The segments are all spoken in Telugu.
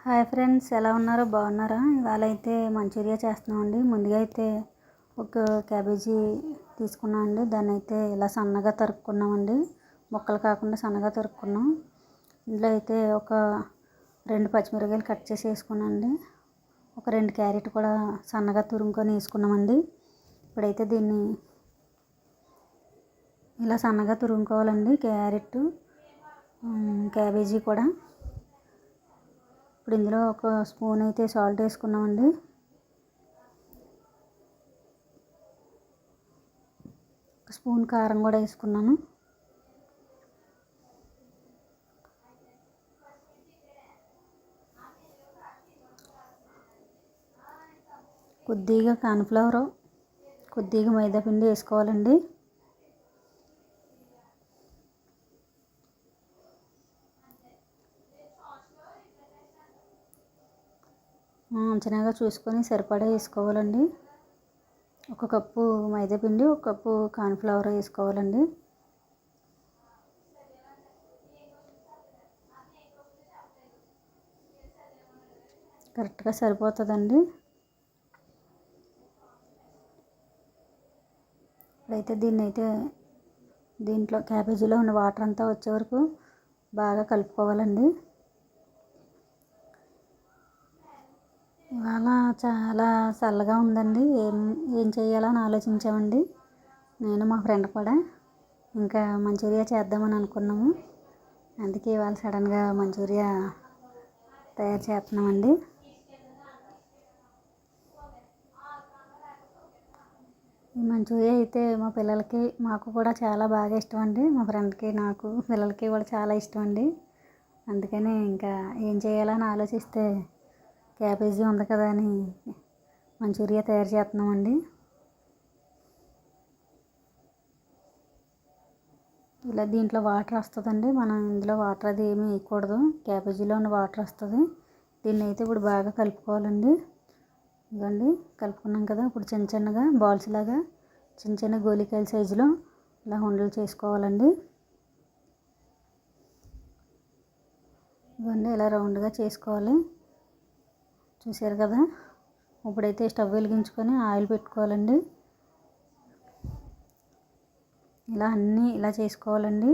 హాయ్ ఫ్రెండ్స్, ఎలా ఉన్నారు? బాగున్నారా? ఇవాళ అయితే మంచూరియా చేస్తున్నామండి. ముందుగా అయితే ఒక క్యాబేజీ తీసుకున్నామండి. దాన్ని అయితే ఇలా సన్నగా తరుక్కున్నామండి. ముక్కలు కాకుండా సన్నగా తరుక్కున్నాం. ఇందులో అయితే ఒక 2 పచ్చిమిరపకాయలు కట్ చేసి వేసుకున్నామండి. ఒక 2 క్యారెట్ కూడా సన్నగా తురుముకొని వేసుకున్నామండి. ఇప్పుడైతే దీన్ని ఇలా సన్నగా తురుముకోవాలండి. క్యారెట్, క్యాబేజీ కూడా. ఇప్పుడు ఇందులో ఒక స్పూన్ అయితే సాల్ట్ వేసుకున్నామండి. ఒక స్పూన్ కారం కూడా వేసుకున్నాను. కొద్దిగా కార్న్ఫ్లవర్, కొద్దిగా మైదా పిండి వేసుకోవాలండి. అంచనాగా చూసుకొని సరిపడా వేసుకోవాలండి. 1 కప్పు మైదా పిండి, 1 కప్పు కార్న్ఫ్లవర్ వేసుకోవాలండి. కరెక్ట్గా సరిపోతుందండి. ఇప్పుడైతే దీంట్లో క్యాబేజీలో ఉన్న వాటర్ అంతా వచ్చే వరకు బాగా కలుపుకోవాలండి. ఇవాళ చాలా చల్లగా ఉందండి. ఏం చేయాలని ఆలోచించామండి. నేను మా ఫ్రెండ్ కూడా ఇంకా మంచూరియా చేద్దామని అనుకున్నాము. అందుకే ఇవాళ సడన్గా మంచూరియా తయారు చేస్తున్నామండి. ఈ మంచూరియా అయితే మా పిల్లలకి, మాకు కూడా చాలా బాగా ఇష్టం అండి. మా ఫ్రెండ్కి, నాకు, పిల్లలకి కూడా చాలా ఇష్టం అండి. అందుకని ఇంకా ఏం చేయాలని ఆలోచిస్తే క్యాబేజీ ఉంది కదా అని మంచూరియా తయారు చేస్తున్నామండి. ఇలా దీంట్లో వాటర్ వస్తుందండి. మనం ఇందులో వాటర్ అది ఏమీ వేయకూడదు. క్యాబేజీలో ఉన్న వాటర్ వస్తుంది. దీన్ని అయితే ఇప్పుడు బాగా కలుపుకోవాలండి. ఇదిగోండి, కలుపుకున్నాం కదా. ఇప్పుడు చిన్న చిన్నగా బాల్స్ లాగా చిన్న చిన్న గోళీకాయల సైజులో ఇలా ఉండలు చేసుకోవాలండి. ఇవన్నీ ఇలా రౌండ్గా చేసుకోవాలి. చూసారు కదా. ఇప్పుడైతే స్టవ్ వెలిగించుకొని ఆయిల్ పెట్టుకోవాలండి. ఇలా అన్నీ ఇలా చేసుకోవాలండి.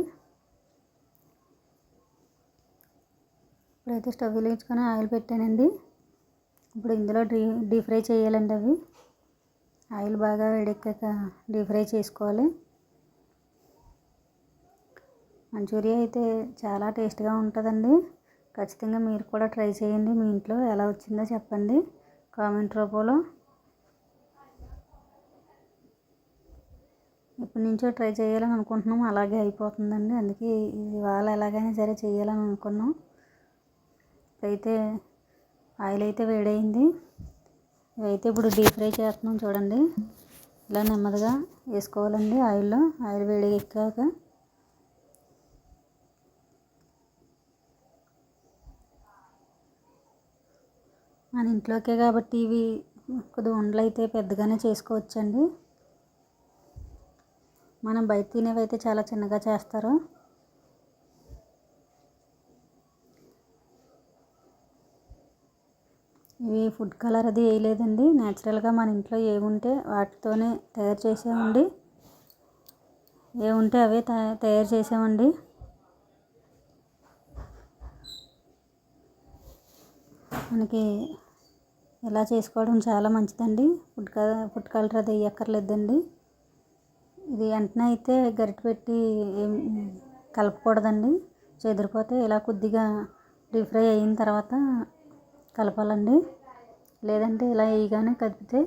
ఇప్పుడైతే స్టవ్ వెలిగించుకొని ఆయిల్ పెట్టానండి. ఇప్పుడు ఇందులో డీప్ ఫ్రై చేయాలండి. అవి ఆయిల్ బాగా వేడెక్కాక డీప్ ఫ్రై చేసుకోవాలి. మంచూరియా అయితే చాలా టేస్ట్గా ఉంటుందండి. ఖచ్చితంగా మీరు కూడా ట్రై చేయండి. మీ ఇంట్లో ఎలా వచ్చిందో చెప్పండి కామెంట్ రూపంలో. ఎప్పటి నుంచో ట్రై చేయాలని అనుకుంటున్నాం, అలాగే అయిపోతుందండి. అందుకే ఇవాళ ఎలాగైనా సరే చేయాలని అనుకున్నాం. అయితే ఆయిల్ అయితే వేడైంది. ఇవైతే ఇప్పుడు డీప్ ఫ్రై చేస్తున్నాం చూడండి. ఇలా నెమ్మదిగా వేసుకోవాలండి ఆయిల్లో. ఆయిల్ వేడి ఎక్కాక మన ఇంట్లోకే కాబట్టి ఇవి కొద్దిగా ఉండలు అయితే పెద్దగానే చేసుకోవచ్చండి. మనం బయట తినేవి అయితే చాలా చిన్నగా చేస్తారు. ఇవి ఫుడ్ కలర్ అది వేయలేదండి. న్యాచురల్గా మన ఇంట్లో ఏముంటే వాటితోనే తయారు చేసామండి. ఏముంటే అవే తయారు చేసామండి. మనకి ఇలా చేసుకోవడం చాలా మంచిదండి. ఫుడ్ కలర్ అది వేయక్కర్లేదండి. ఇది వెంటనే అయితే గరిటె పెట్టి కలపకూడదండి, చెదిరిపోతే. ఇలా కొద్దిగా డీప్ ఫ్రై అయిన తర్వాత కలపాలండి. లేదంటే ఇలా వేయగానే కదిపితే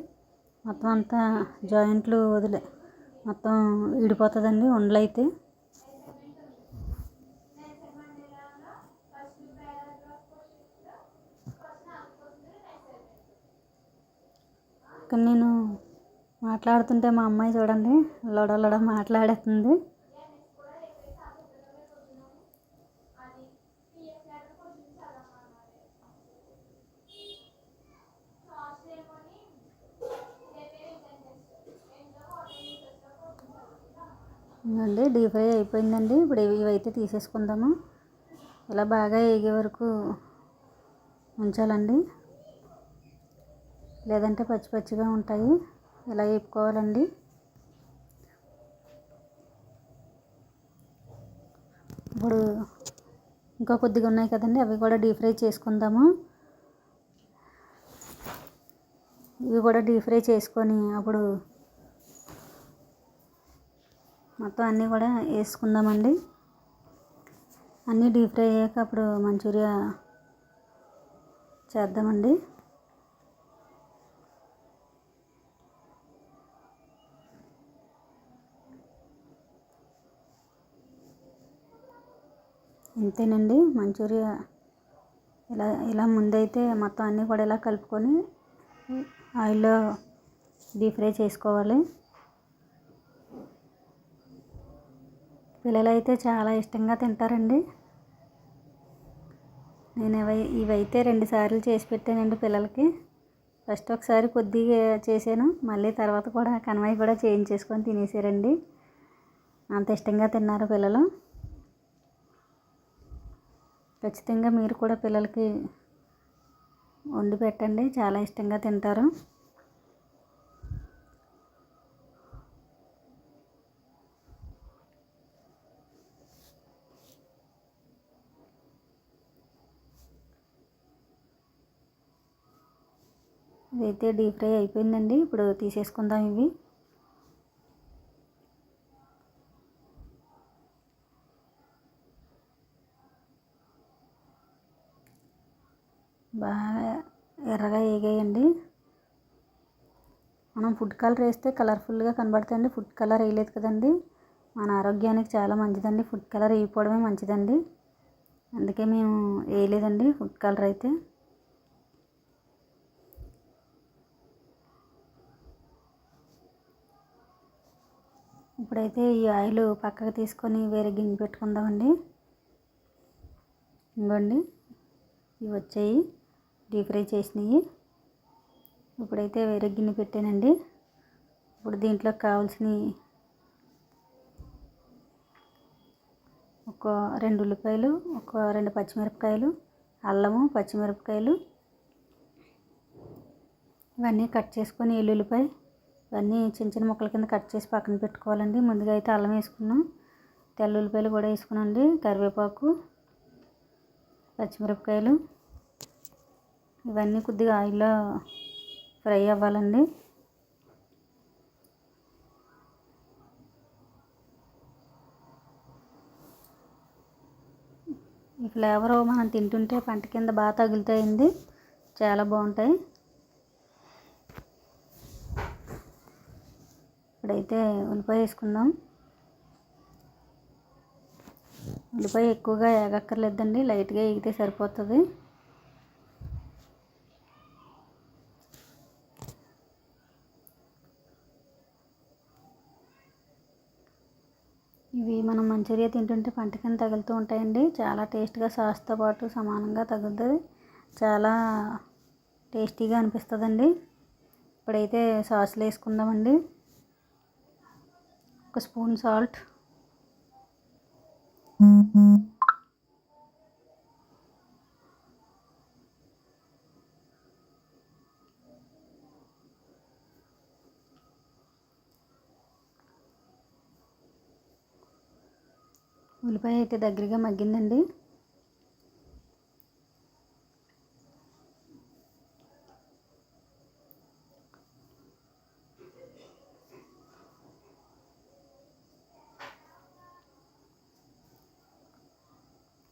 మొత్తం అంతా జాయింట్లు మొత్తం విడిపోతుందండి ఉండలు అయితే. ఇక్కడ నేను మాట్లాడుతుంటే మా అమ్మాయి చూడండి లొడ మాట్లాడేస్తుంది. అండి డీప్ ఫ్రై అయిపోయిందండి. ఇప్పుడు ఇవైతే తీసేసుకుందాము. ఇలా బాగా వేగే వరకు ఉంచాలండి, లేదంటే పచ్చి పచ్చిగా ఉంటాయి. ఇలా వేపుకోవాలండి. ఇప్పుడు ఇంకా కొద్దిగా ఉన్నాయి కదండి, అవి కూడా డీప్ ఫ్రై చేసుకుందాము. ఇవి కూడా డీప్ ఫ్రై చేసుకొని అప్పుడు మొత్తం అన్నీ కూడా వేసుకుందామండి. అన్నీ డీప్ ఫ్రై అయ్యాక అప్పుడు మంచూరియా చేద్దామండి. ఇంతేనండి మంచూరియా. ఇలా ముందైతే మొత్తం అన్నీ కూడా ఇలా కలుపుకొని ఆయిల్లో డీప్ ఫ్రై చేసుకోవాలి. పిల్లలు అయితే చాలా ఇష్టంగా తింటారండి. నేను ఇవైతే 2 సార్లు చేసి పెట్టానండి పిల్లలకి. ఫస్ట్ ఒకసారి కొద్దిగా చేశాను, మళ్ళీ తర్వాత కూడా కనమయ్య కూడా చేయించేసుకొని తినేసారండి. అంత ఇష్టంగా తిన్నారు పిల్లలు. ఖచ్చితంగా మీరు కూడా పిల్లలకి వండి పెట్టండి, చాలా ఇష్టంగా తింటారు. ఇదైతే డీప్ ఫ్రై అయిపోయిందండి. ఇప్పుడు తీసేసుకుందాం ఇవి. బాగా ఎర్రగా వేగాయండి. మనం ఫుడ్ కలర్ వేస్తే కలర్ఫుల్గా కనబడతాయండి. ఫుడ్ కలర్ వేయలేదు కదండి. మన ఆరోగ్యానికి చాలా మంచిదండి, ఫుడ్ కలర్ వేయకపోవడమే మంచిదండి. అందుకే మేము వేయలేదండి ఫుడ్ కలర్ అయితే. ఇప్పుడైతే ఈ ఆయిల్ పక్కకు తీసుకొని వేరే గిన్నె పెట్టుకుందామండి. ఇంకోండి ఇవి వచ్చాయి డీప్ ఫ్రై చేసినవి. ఇప్పుడైతే వేరే గిన్నె పెట్టానండి. ఇప్పుడు దీంట్లో కావాల్సిన ఒక 2 ఉల్లిపాయలు, ఒక 2 పచ్చిమిరపకాయలు, అల్లము, పచ్చిమిరపకాయలు ఇవన్నీ కట్ చేసుకొని, ఎల్లుల్లిపాయ ఇవన్నీ చిన్న చిన్న ముక్కల కింద కట్ చేసి పక్కన పెట్టుకోవాలండి. ముందుగా అయితే అల్లం వేసుకున్నాం, తెల్ల ఉల్లిపాయలు కూడా వేసుకున్నాండి, కరివేపాకు, పచ్చిమిరపకాయలు ఇవన్నీ కొద్దిగా ఆయిల్లో ఫ్రై అవ్వాలండి. ఈ ఫ్లేవర్ మనం తింటుంటే పంట కింద బాగా తగులుతాయండి, చాలా బాగుంటాయి. ఇప్పుడైతే ఉల్లిపాయ వేసుకుందాం. ఉల్లిపాయ ఎక్కువగా వేగక్కర్లేదండి, లైట్గా వేగితే సరిపోతుంది. ఇవి మనం మంచూరియా తింటుంటే పంట కింద తగులుతూ ఉంటాయండి. చాలా టేస్ట్గా సాస్తో పాటు సమానంగా తగులుతుంది, చాలా టేస్టీగా అనిపిస్తుందండి. ఇప్పుడైతే సాస్లు వేసుకుందామండి. 1 స్పూన్ సాల్ట్, ఉల్లిపాయ అయితే దగ్గరగా మగ్గిందండి.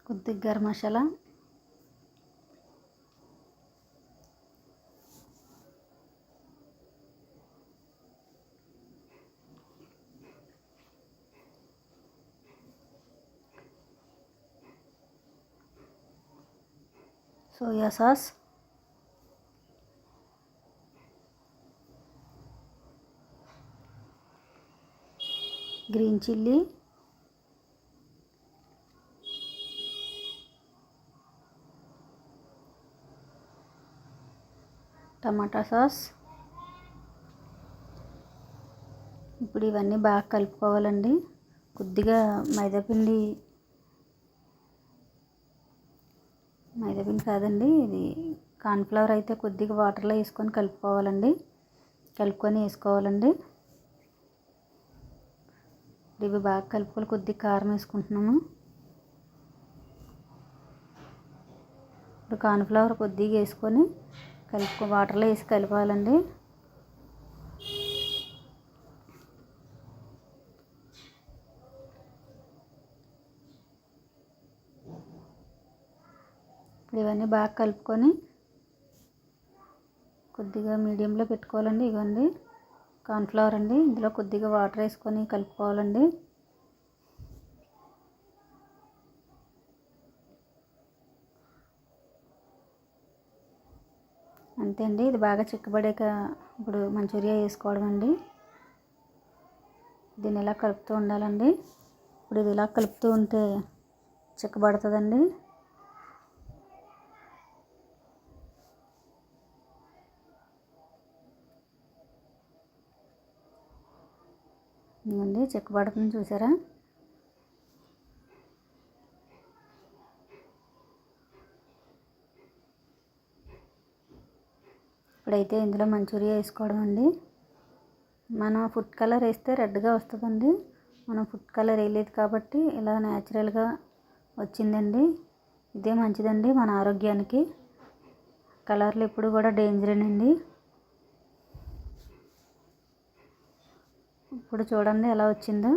కొద్దిగా garam masala, soya sauce, green chilli, టమాటా సాస్. ఇప్పుడు ఇవన్నీ బాగా కలుపుకోవాలండి. కొద్దిగా మైదాపిండి కాదండి, ఇది కార్న్ఫ్లవర్ అయితే కొద్దిగా వాటర్లో వేసుకొని కలుపుకొని వేసుకోవాలండి. ఇవి బాగా కలుపుకొని కొద్దిగా కారం వేసుకుంటున్నాము. ఇప్పుడు కార్న్ఫ్లవర్ కొద్దిగా వేసుకొని వాటర్లో వేసి కలపాలండి. ఇవన్నీ బాగా కలుపుకొని కొద్దిగా మీడియంలో పెట్టుకోవాలండి. ఇవ్వండి కార్న్ఫ్లవర్ అండి, ఇందులో కొద్దిగా వాటర్ వేసుకొని కలుపుకోవాలండి. అంతే అండి, ఇది బాగా చిక్కబడాక ఇప్పుడు మంచూరియా వేసుకోవడం అండి. దీన్ని ఇలా కలుపుతూ ఉండాలండి. ఇప్పుడు ఇది ఇలా కలుపుతూ ఉంటే చిక్కబడుతుందండి. ఇదండి చిక్కబడుతుంది, చూసారా? ఇప్పుడైతే ఇందులో మంచూరియా వేసుకోవడం అండి. మనం ఫుడ్ కలర్ వేస్తే రెడ్గా వస్తుందండి. మనం ఫుడ్ కలర్ వేయలేదు కాబట్టి ఇలా న్యాచురల్గా వచ్చిందండి. ఇదే మంచిదండి మన ఆరోగ్యానికి. కలర్లు ఎప్పుడు కూడా డేంజరేనండి. ఇప్పుడు చూడండి ఎలా వచ్చిందో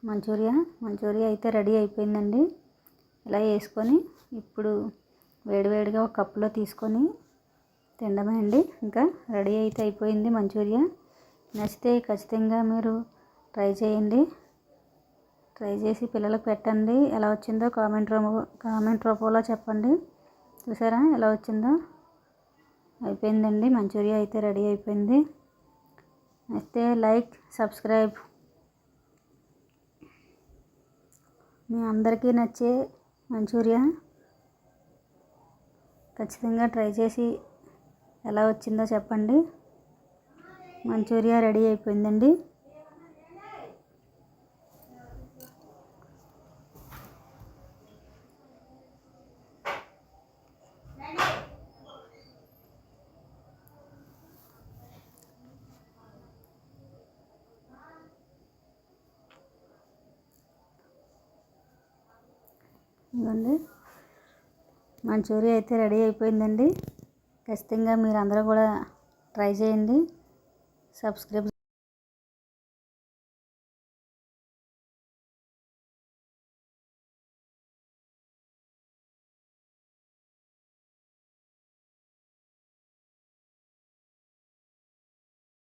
మంచూరియా అయితే రెడీ అయిపోయిందండి. ఇలా వేసుకొని ఇప్పుడు వేడివేడిగా ఒక కప్పులో తీసుకొని తినడమే అండి. ఇంకా రెడీ అయితే అయిపోయింది మంచూరియా. నచ్చితే ఖచ్చితంగా మీరు ట్రై చేయండి. ట్రై చేసి పిల్లలకు పెట్టండి. ఎలా వచ్చిందో కామెంట్ రూపంలో చెప్పండి. చూసారా ఎలా వచ్చిందో? అయిపోయిందండి, మంచూరియా అయితే రెడీ అయిపోయింది. అయితే లైక్, సబ్స్క్రైబ్. మీ అందరికీ నచ్చే మంచూరియా ఖచ్చితంగా ట్రై చేసి ఎలా వచ్చిందో చెప్పండి. మంచూరియా రెడీ అయిపోయిందండి. ఇదండి మంచూరియా అయితే రెడీ అయిపోయిందండి. ఖచ్చితంగా మీరు అందరూ కూడా ట్రై చేయండి. సబ్స్క్రైబ్